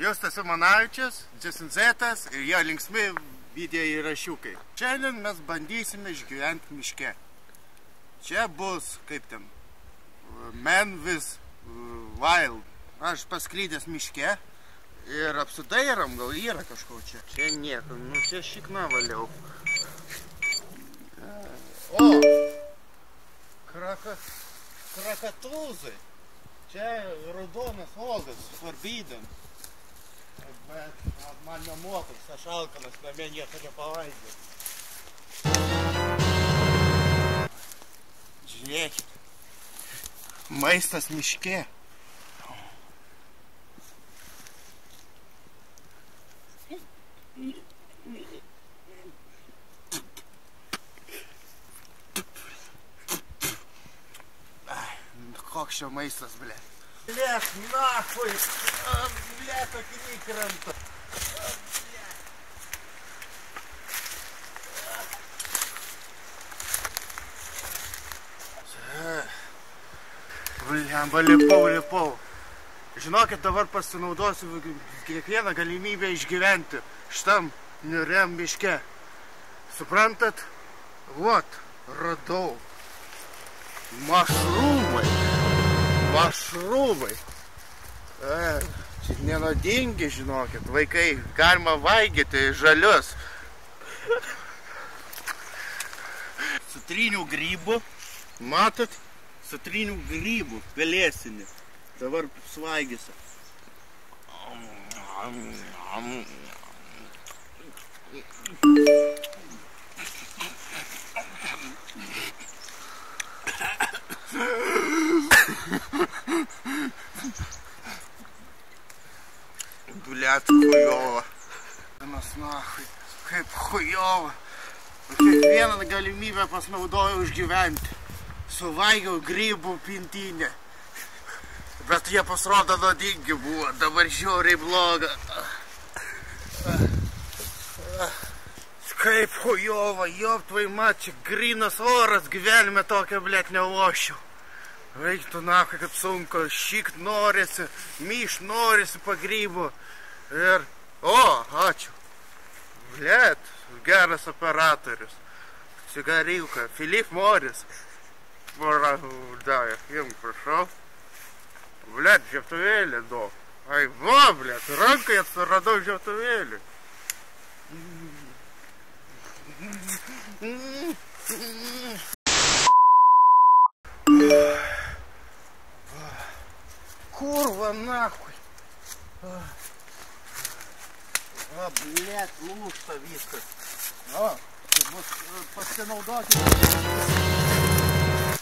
Justas Simanavičius, Džesinzetas ir jo linksmi video įrašiukai. Šiandien mes bandysime išgyventi miške. Čia bus, kaip ten, Man with Wild. Aš pasklydęs miške ir apsidairam, gal yra kažko čia. Čia nieko, nu čia šikna valiau. O! Krakatūzai. Čia raudonas uogas, forbidden. Bet man nemotas, aš alkanas, namie nieko nepavalgiau. Žiūrėkit. Maistas miške. Koks čia maistas, ble. Blėt, nahui. Blėt, akiniai krenta. Blemba, lipau. Žinokit, dabar pasinaudosiu kiekvieną galimybę išgyventi šitam niuriam miške. Suprantat? Vot, radau. Mašrūmai. Čia nenodingi, žinokit, vaikai. Galima valgyti žalius. Citrinių grybų. Matot? Citrinių grybų. Pelėsinį. Dabar svaigysiu. Блядь, хуjovo. Vienas nahui, kaip chujovo. Kiekvieną galimybę pasinaudojau išgyventi. Suvalgiau grybų pintinę. Bet jie pasirodo nuodingi buvo, dabar žiauriai bloga. Kaip chujovo, joptvai mačiai, grynas oras, gyvenime tokia, blėt, nelošiau. Veiktų nahui, kaip sunku, šikt norisi, myš norisi pagrybų. Ir, ačiū. Blėt, geras operatorius. Cigariuką, Philip Morris. Да, им пришел. Блядь, žiebtuvėlį daug. Ai, va, blėt, rankai atsiradau žiebtuvėlį. Kurva, nahui. Va, blėt, lūžta viskas. Pasinaudoti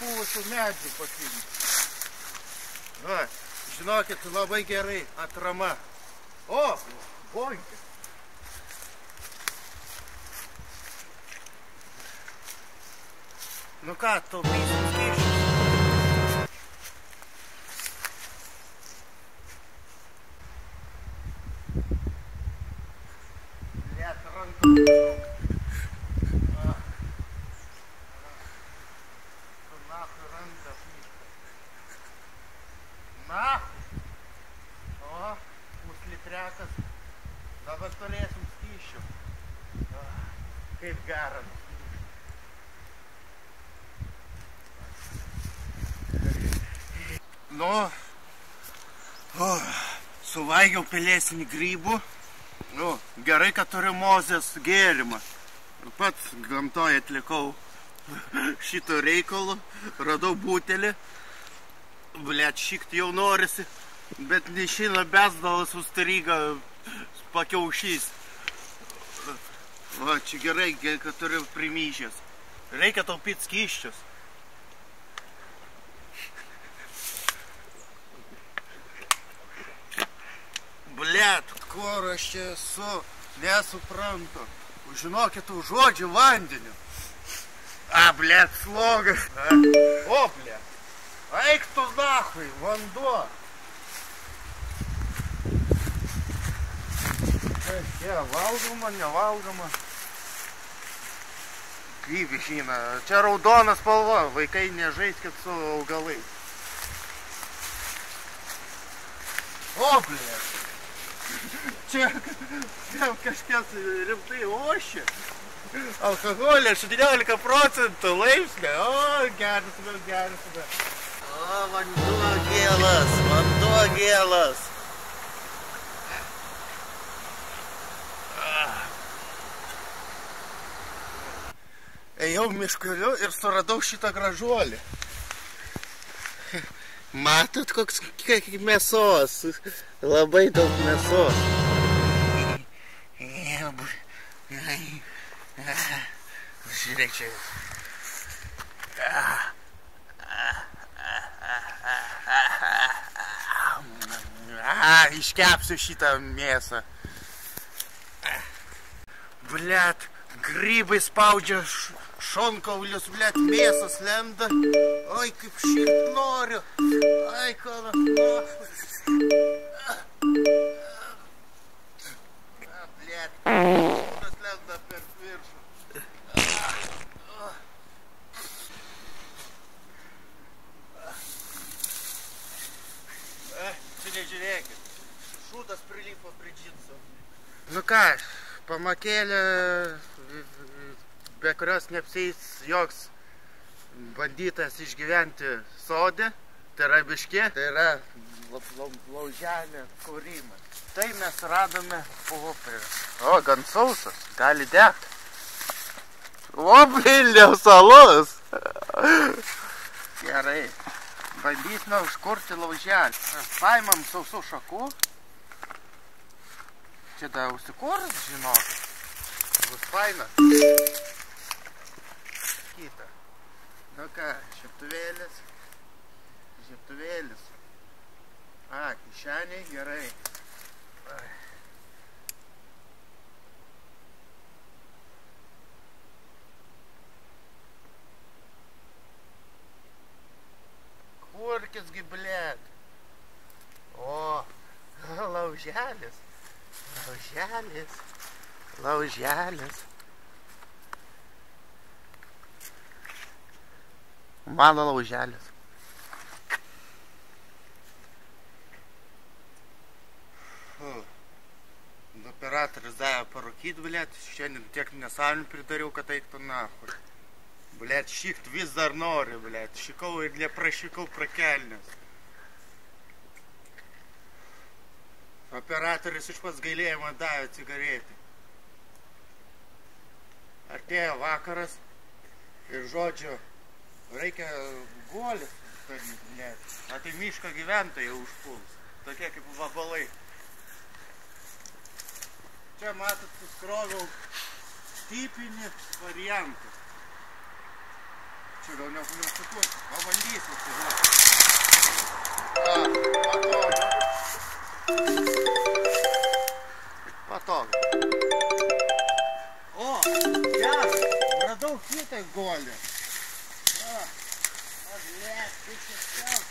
puvusių medžių pasiimti. Žinokit, labai gerai atrama. Bonkė. Nu ką, taupysim skaičius. Blėt, ranką. Puslitriakas. Dabar turėsim skyšių. Kaip gera. Suvalgiau pelėsinį grybų. Gerai, kad turiu mozės gėrimą. Pats gamtoje atlikau šito reikalų. Radau butelį. Blėt, šikt jau norisi. Bet neišeina bezdalas užstariga pakiaušys. Va, čia gerai, kad turiu primyšęs. Reikia taupyti skyščius. Blet, kur aš čia esu, nesuprantu. Žinokit, užuodžiu vandeniu. Blet, slogas. Blet. Eik tu nahui, vanduo. Čia valgoma, nevalgoma. Kaip išeina. Čia raudona spalva, vaikai nežaiskit su augalais. O, blėt. čia kažkas rimtai ošia. Alkoholė 17% laipsnė. O, geras. O, vanduo gėlas. Ėjau miškeliu ir suradau šitą gražuolį. Matot, koks mėsos. Labai daug mėsos. Žiūrėk čia. Iškepsiu šitą mėsą. Blet, grybai spaudžia šonkaulius, blet, mėsos lenda. Oi, kaip šilt noriu. Ai, kalas noriu. Blet, šonas lenda per viršų. Čia nežiūrėkit. Šūdas prilipo prie džinsų. Nu ką, pamakėlė, be kurios neapsieis joks bandytas išgyventi sode, tai yra biškė, tai yra lauželė kūrimas. Tai mes radome popierių. O, gan sausas, gali degti. O, bliliaus alus. Gerai, bandysime užkurti lauželį. Paimam sausų šakų. Čia da užsikurs, žinokit. Bus faina. Kita. Nu ką, žiebtuvėlis. Kišeniai, gerai. Kurkis gi, blet. O, lauželis. Mano lauželis. Operatorius davė parūkyt, blet. Šiandien tiek nesąlinių pridariau, kad eiktų nahui. Blet, šikt vis dar nori, blet. Šikau ir neprašikau prakelnės. Operatorius iš pats gailėjimą davė cigaretį. Artėjo vakaras ir žodžiu, reikia guolį daryti, blet. O tai miško gyventojai užpuls. Tokie kaip vabalai. Čia matot, suskroviau tipinį variantą. Čia gal neužsukursiu, pabandysiu. Patogu. O, geras, radau kitą golį. Blet, kaip čia skelb.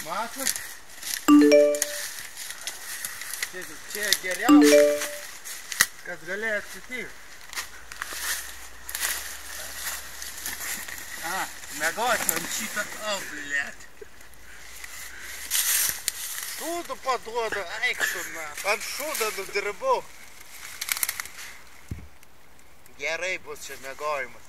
Matot? Čia geriausia, kas galėjo atsitikti. Megosiu ant šitą, blet. Šūdų paduodu, eikšuna. Ant šūdą nudirbau. Gerai bus čia megojimas.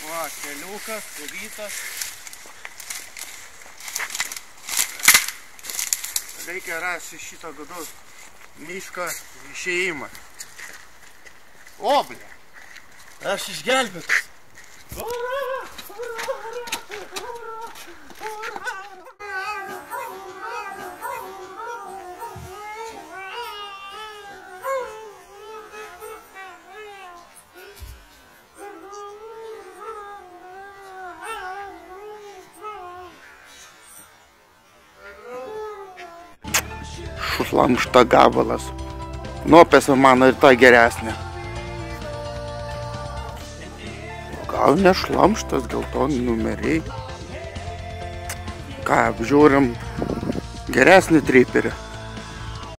Va, keliukas, kuvytas. Reikia rasti šitą gudus miško išėjimą. O, bля, aš išgelbėtas. Šlamšto gabalas. Nuopėsą mano ir ta geresnė. Gal ne šlamštas, geltoni numeriai. Ką, apžiūrim geresnį triperį.